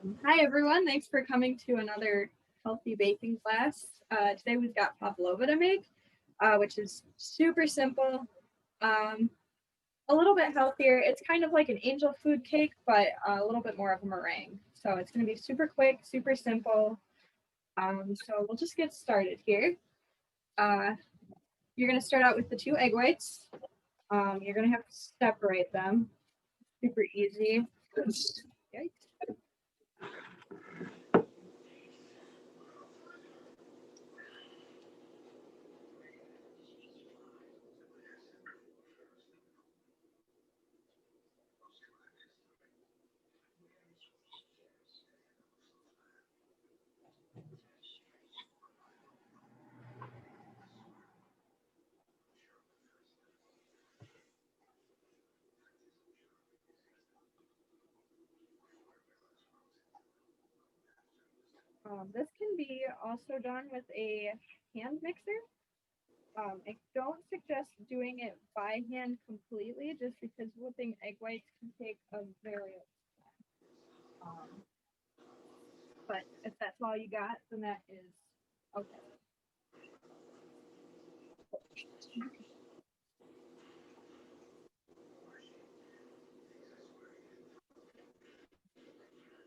Hi everyone, thanks for coming to another healthy baking class. Today we've got Pavlova to make, which is super simple, um, a little bit healthier. It's kind of like an angel food cake, but a little bit more of a meringue. So it's going to be super quick, super simple. So we'll just get started here. You're going to start out with the 2 egg whites. You're going to have to separate them. Super easy. Yikes. This can be also done with a hand mixer. I don't suggest doing it by hand completely, just because whipping egg whites can take a very long time. But if that's all you got, then that is okay.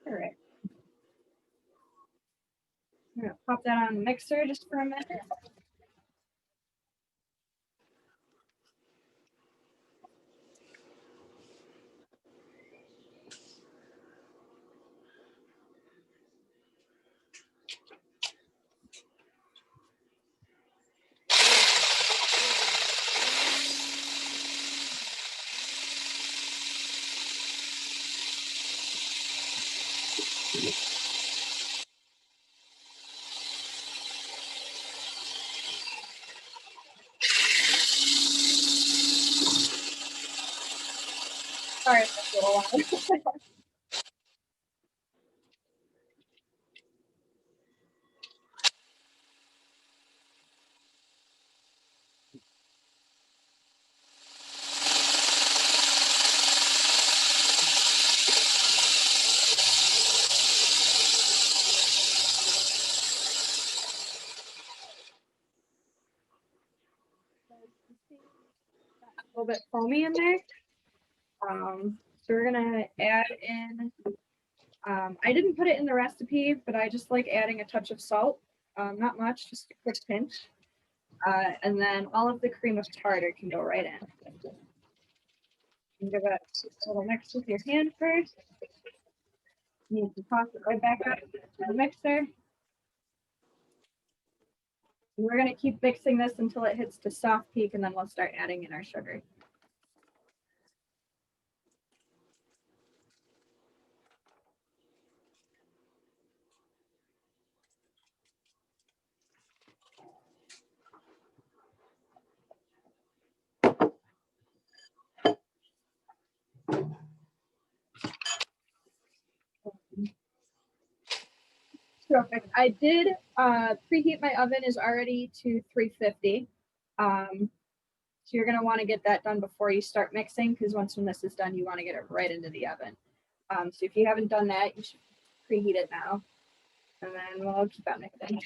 All right. I'm gonna pop that on the mixer just for a minute. Sorry, that's a little loud. A little bit foamy in there. So we're gonna add in. I didn't put it in the recipe, but I just like adding a touch of salt. Not much, just a quick pinch. And then all of the cream of tartar can go right in. You give it a little mix with your hand first. You need to toss it right back up to the mixer. And we're going to keep mixing this until it hits the soft peak, and then we'll start adding in our sugar. Perfect. I did preheat my oven is already to 350. So you're going to want to get that done before you start mixing, because once this is done, you want to get it right into the oven. So if you haven't done that, you should preheat it now. And then we'll keep on mixing.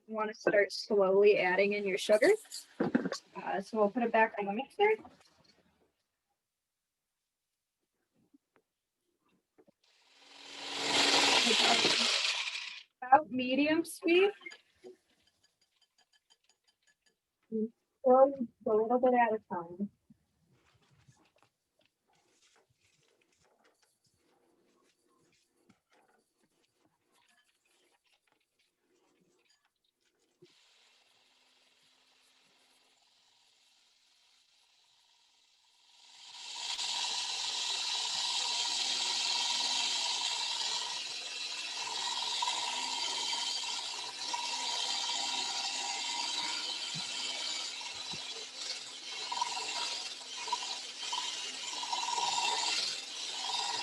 You want to start slowly adding in your sugar. So we'll put it back on the mixer. about medium speed. Slowly, a little bit at a time.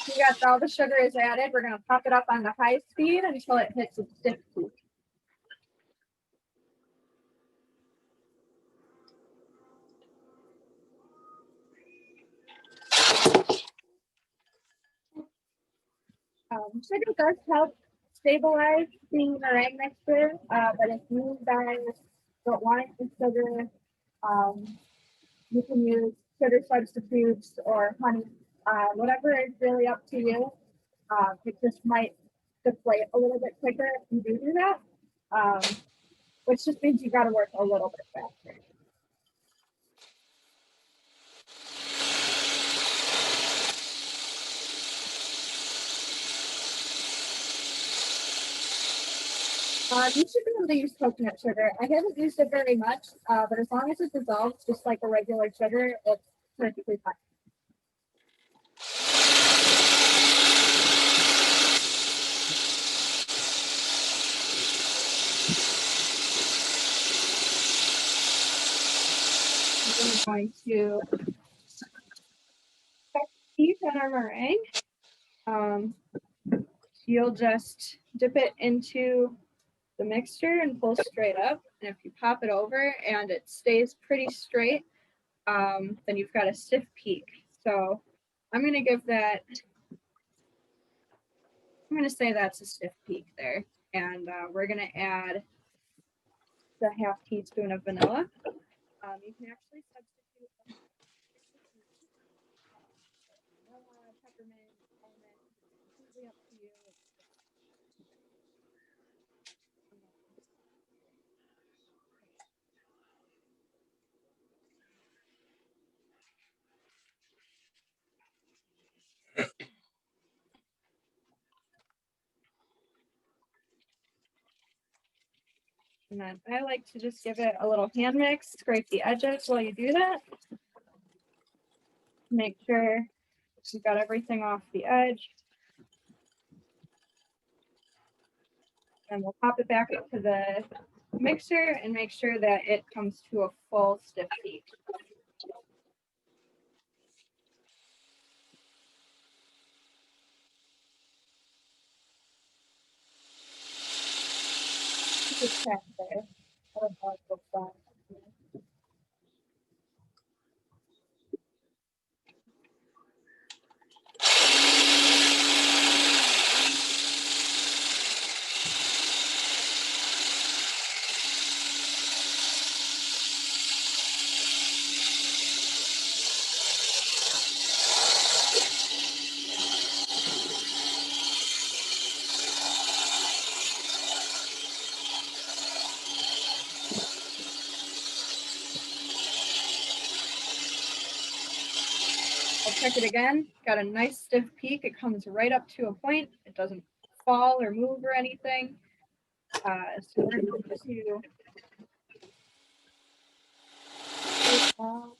We got all the sugar is added. We're going to pop it up on the high speed until it hits its stiff peak. Sugar does help stabilize the meringue mixture, but if you guys don't want the sugar, you can use sugar substitutes or honey, whatever is really up to you. It just might deflate a little bit quicker if you do that, which just means you got to work a little bit faster. You should be able to use coconut sugar. I haven't used it very much, but as long as it dissolves just like a regular sugar, it's perfectly fine. I'm going to check these on our meringue. You'll just dip it into the mixture and pull straight up. And if you pop it over and it stays pretty straight, then you've got a stiff peak. So I'm going to give that, I'm going to say that's a stiff peak there. And we're going to add the half teaspoon of vanilla. You can actually substitute vanilla, peppermint, almond, completely up to you. And then I like to just give it a little hand mix, scrape the edges while you do that. Make sure you've got everything off the edge. And we'll pop it back into the mixer and make sure that it comes to a full stiff peak. Just check there. I don't know if it looks like. I'll check it again. Got a nice stiff peak. It comes right up to a point. It doesn't fall or move or anything. So we're going to Wow.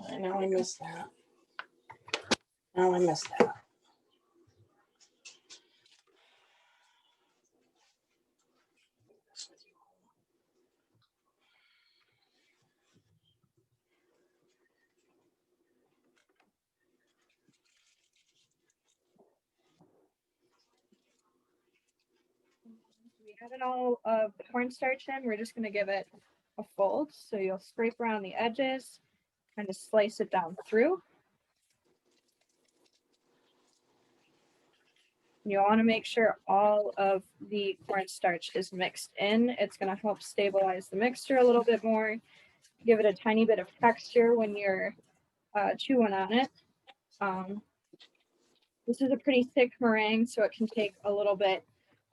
I know I missed that. No, I missed that. we added all of the cornstarch in. We're just going to give it a fold. So you'll scrape around the edges, kind of slice it down through. You'll want to make sure all of the cornstarch is mixed in. It's going to help stabilize the mixture a little bit more, give it a tiny bit of texture when you're chewing on it. This is a pretty thick meringue, so it can take a little bit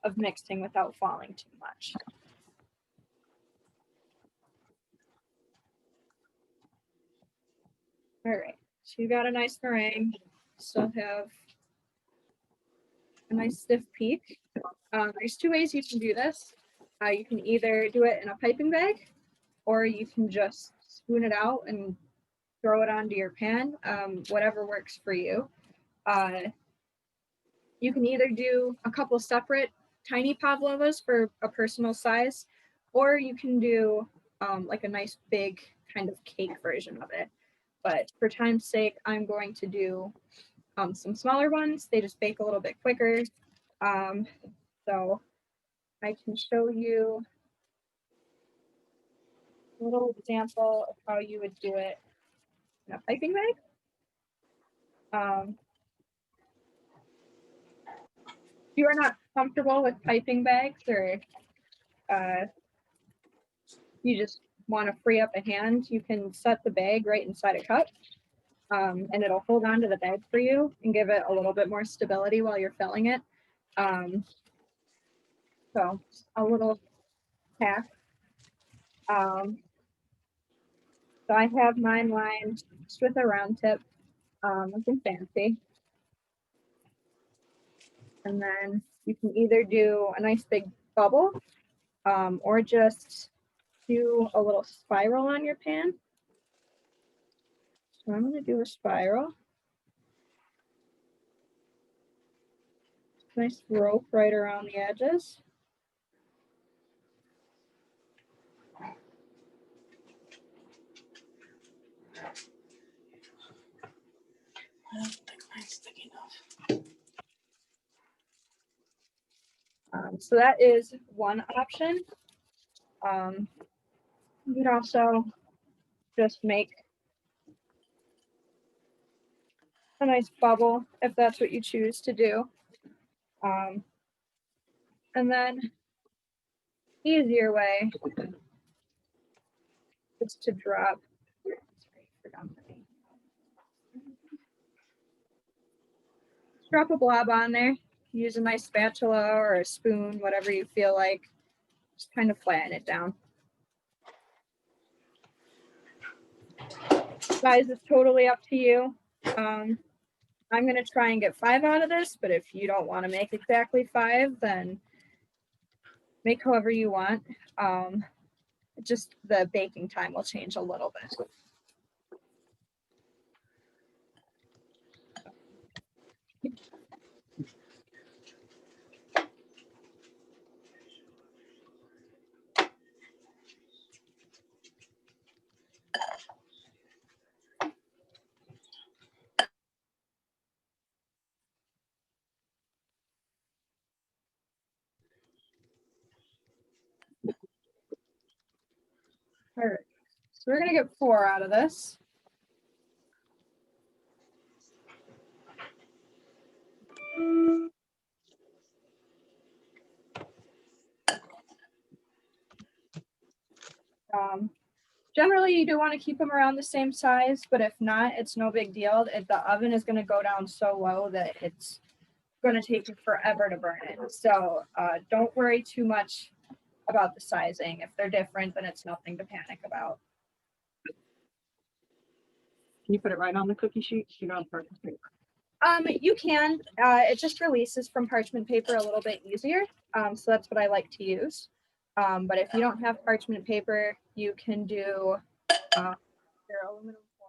of mixing without falling too much. All right, so you got a nice meringue, still have a nice stiff peak. There's two ways you can do this. You can either do it in a piping bag, or you can just spoon it out and throw it onto your pan, whatever works for you. You can either do a couple separate tiny Pavlovas for a personal size, or you can do like a nice big kind of cake version of it. But for time's sake, I'm going to do some smaller ones. They just bake a little bit quicker. So I can show you a little example of how you would do it in a piping bag. If you are not comfortable with piping bags, or you just want to free up a hand, you can set the bag right inside a cup, and it'll hold on to the bag for you and give it a little bit more stability while you're filling it. So a little hack. So I have mine lined just with a round tip, nothing fancy. And then you can either do a nice big bubble, or just do a little spiral on your pan. So I'm going to do a spiral. Nice rope right around the edges. I don't think mine's thick enough. So that is one option. You could also just make a nice bubble if that's what you choose to do. And then easier way is to drop, drop a blob on there. Use a nice spatula or a spoon, whatever you feel like. Just kind of flatten it down. Size is totally up to you. I'm going to try and get 5 out of this, but if you don't want to make exactly 5, then make however you want. Just the baking time will change a little bit. All right, so we're going to get 4 out of this. Generally, you do want to keep them around the same size, but if not, it's no big deal. The oven is going to go down so low that it's going to take you forever to burn it. So don't worry too much about the sizing. If they're different, then it's nothing to panic about. Can you put it right on the cookie sheet? You don't parchment paper. You can. It just releases from parchment paper a little bit easier. So that's what I like to use. But if you don't have parchment paper, you can do your aluminum foil.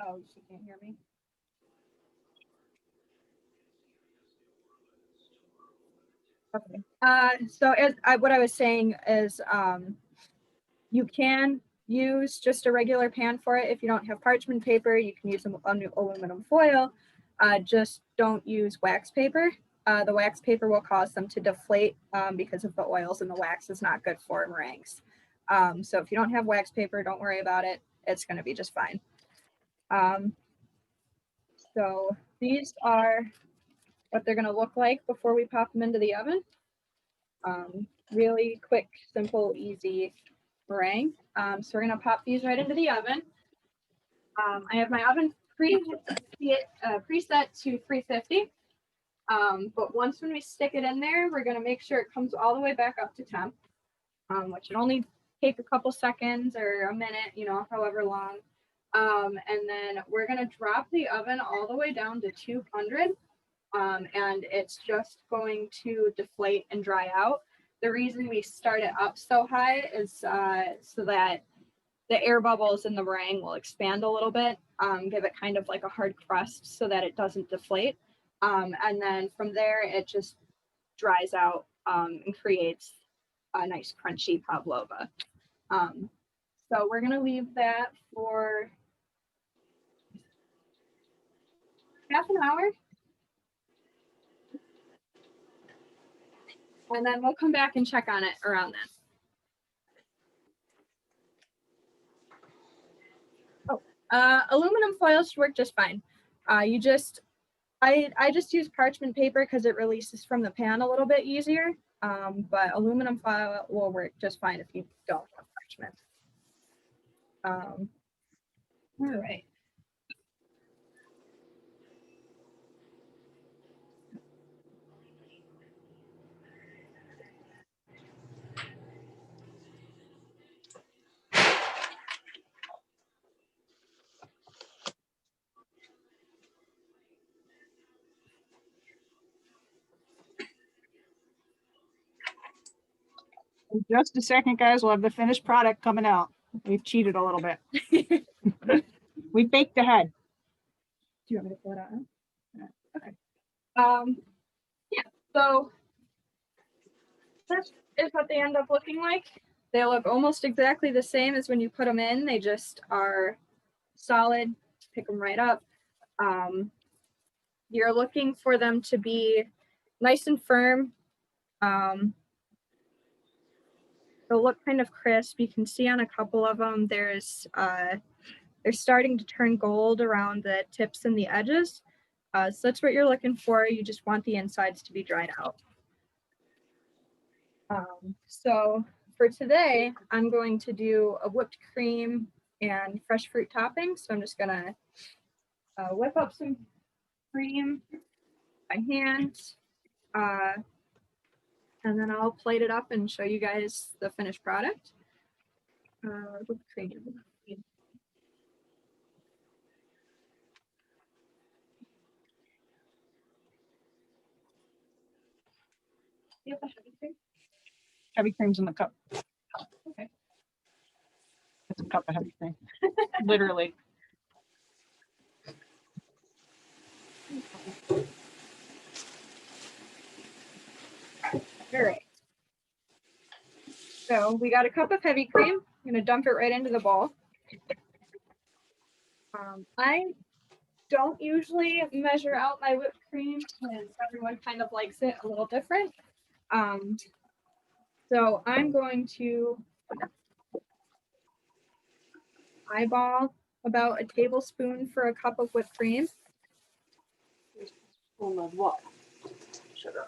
Oh, she can't hear me. Okay. So what I was saying is, you can use just a regular pan for it. If you don't have parchment paper, you can use aluminum foil. Just don't use wax paper. The wax paper will cause them to deflate because of the oils, and the wax is not good for meringues. So if you don't have wax paper, don't worry about it. It's going to be just fine. So these are what they're going to look like before we pop them into the oven. Really quick, simple, easy meringue. So we're going to pop these right into the oven. I have my oven preset to 350. But once when we stick it in there, we're going to make sure it comes all the way back up to temp, which should only take a couple seconds or a minute, you know, however long. And then we're going to drop the oven all the way down to 200. And it's just going to deflate and dry out. The reason we start it up so high is so that the air bubbles in the meringue will expand a little bit, give it kind of like a hard crust so that it doesn't deflate. And then from there, it just dries out and creates a nice crunchy pavlova. So we're gonna leave that for half an hour. And then we'll come back and check on it around then. Aluminum foil should work just fine. I just use parchment paper because it releases from the pan a little bit easier. But aluminum foil will work just fine if you don't have parchment. All right. In just a second, guys, we'll have the finished product coming out. We've cheated a little bit. We baked ahead. Do you want me to pull it out? Okay. Yeah, so this is what they end up looking like. They look almost exactly the same as when you put them in. They just are solid. Pick them right up. You're looking for them to be nice and firm. They'll look kind of crisp. You can see on a couple of them, they're starting to turn gold around the tips and the edges. So that's what you're looking for. You just want the insides to be dried out. So for today, I'm going to do a whipped cream and fresh fruit topping. So I'm just gonna whip up some cream by hand. And then I'll plate it up and show you guys the finished product. Whipped cream. You have the heavy cream? Heavy cream's in the cup. Okay. It's a cup of heavy cream. Literally. All right. So we got a cup of heavy cream. I'm gonna dump it right into the bowl. I don't usually measure out my whipped cream because everyone kind of likes it a little different. So I'm going to eyeball about a tablespoon for a cup of whipped cream. Spoon of what? Sugar.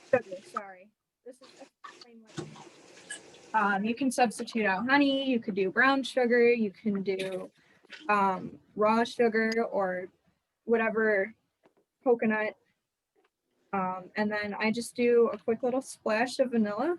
Sugar, sorry. This is plain whipped cream. You can substitute out honey. You could do brown sugar. You can do raw sugar or whatever, coconut. And then I just do a quick little splash of vanilla.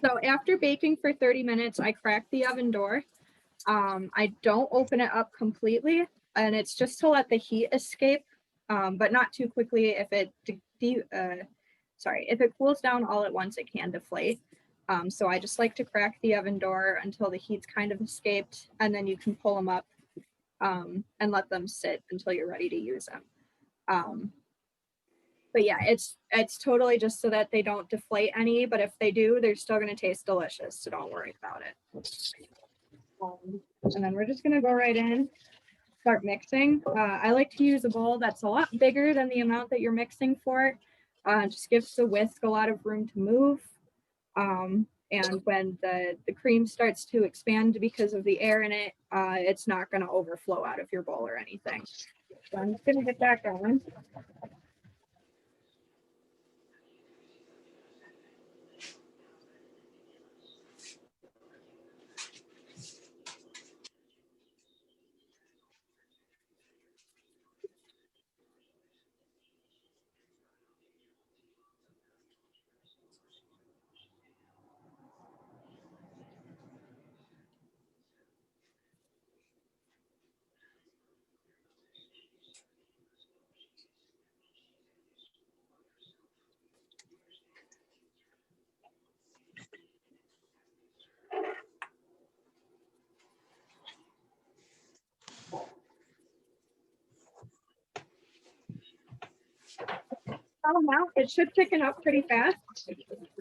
So after baking for 30 minutes, I crack the oven door. I don't open it up completely, and it's just to let the heat escape, but not too quickly. If it sorry, if it cools down all at once, it can deflate. So I just like to crack the oven door until the heat's kind of escaped, and then you can pull them up and let them sit until you're ready to use them. But yeah, it's totally just so that they don't deflate any, but if they do, they're still going to taste delicious, so don't worry about it. And then we're just going to go right in, start mixing. I like to use a bowl that's a lot bigger than the amount that you're mixing for. Just gives the whisk a lot of room to move. And when the cream starts to expand because of the air in it, it's not going to overflow out of your bowl or anything. So I'm just going to get that going. Out. It should thicken up pretty fast.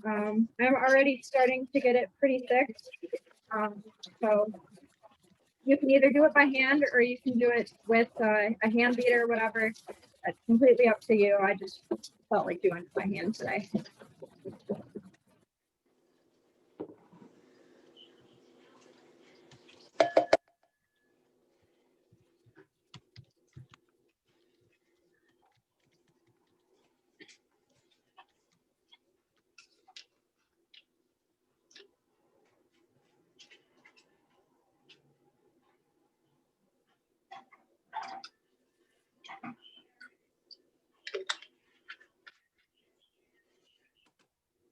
I'm already starting to get it pretty thick. So you can either do it by hand or you can do it with a hand beater or whatever. It's completely up to you. I just felt like doing it by hand today.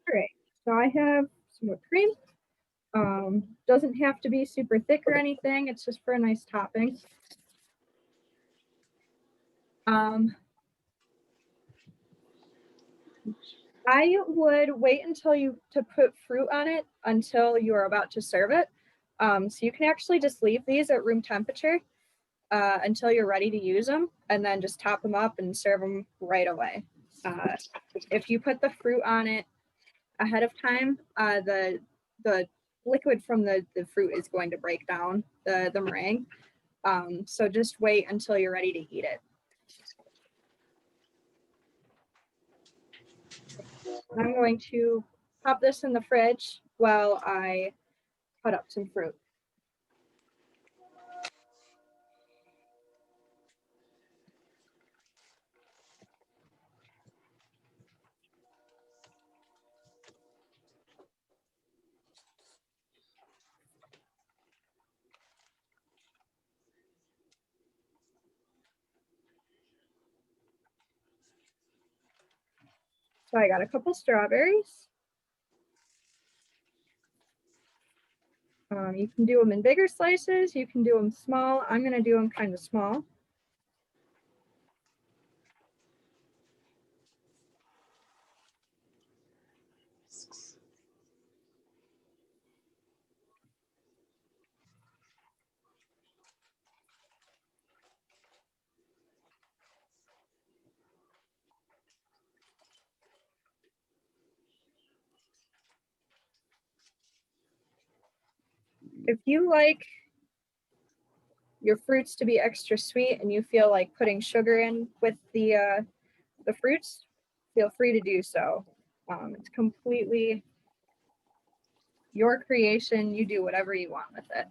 All right, so I have some whipped cream. Doesn't have to be super thick or anything. It's just for a nice topping. I would wait until you to put fruit on it until you are about to serve it. So you can actually just leave these at room temperature until you're ready to use them, and then just top them up and serve them right away. If you put the fruit on it ahead of time, the liquid from the fruit is going to break down the meringue. So just wait until you're ready to eat it. I'm going to pop this in the fridge while I cut up some fruit. So I got a couple strawberries. You can do them in bigger slices. You can do them small. I'm going to do them kind of small. If you like your fruits to be extra sweet and you feel like putting sugar in with the fruits, feel free to do so. It's completely your creation. You do whatever you want with it.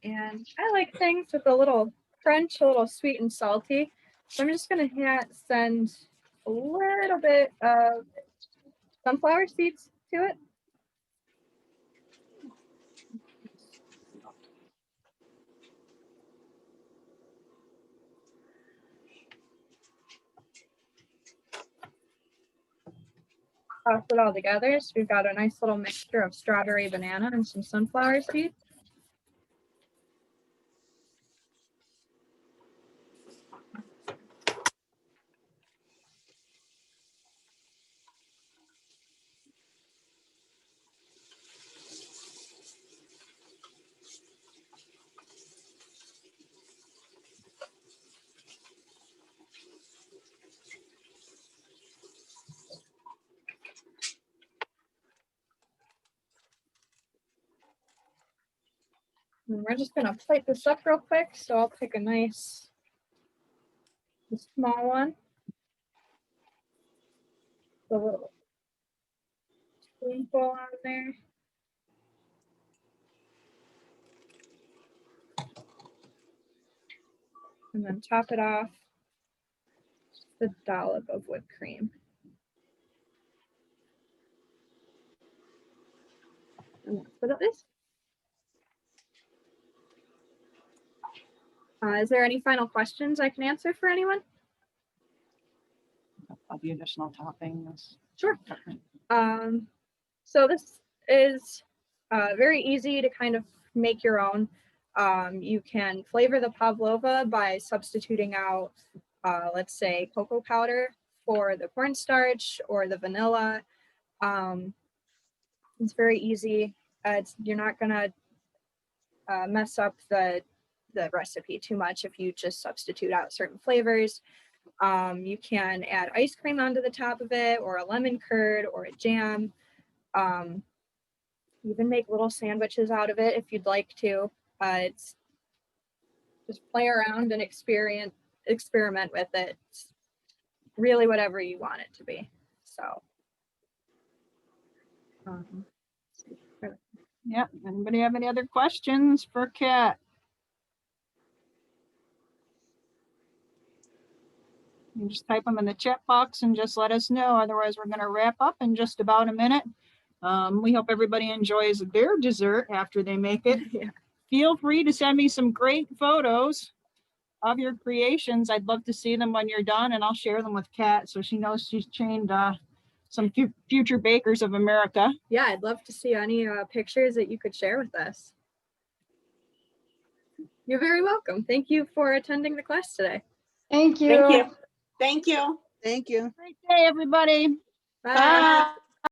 And I like things with a little crunch, a little sweet and salty. So I'm just gonna send a little bit of sunflower seeds to it. Toss it all together. So we've got a nice little mixture of strawberry banana and some sunflower seeds. And we're just gonna plate this up real quick. So I'll pick a nice small one. A little spoonful on there. And then top it off with a dollop of whipped cream. And that's what it is. Is there any final questions I can answer for anyone? Of the additional toppings. Sure. So this is very easy to kind of make your own. You can flavor the pavlova by substituting out, let's say, cocoa powder for the cornstarch or the vanilla. It's very easy. You're not gonna mess up the recipe too much if you just substitute out certain flavors. You can add ice cream onto the top of it, or a lemon curd, or a jam. Even make little sandwiches out of it if you'd like to. It's just play around and experiment with it. It's really whatever you want it to be. So. Yeah. Anybody have any other questions for Kat? You just type them in the chat box and just let us know. Otherwise, we're going to wrap up in just about a minute. We hope everybody enjoys their dessert after they make it. Yeah. Feel free to send me some great photos of your creations. I'd love to see them when you're done, and I'll share them with Kat so she knows she's trained some future bakers of America. Yeah, I'd love to see any pictures that you could share with us. You're very welcome. Thank you for attending the class today. Thank you. Thank you. Thank you. Thank you. Great day, everybody. Bye. Bye.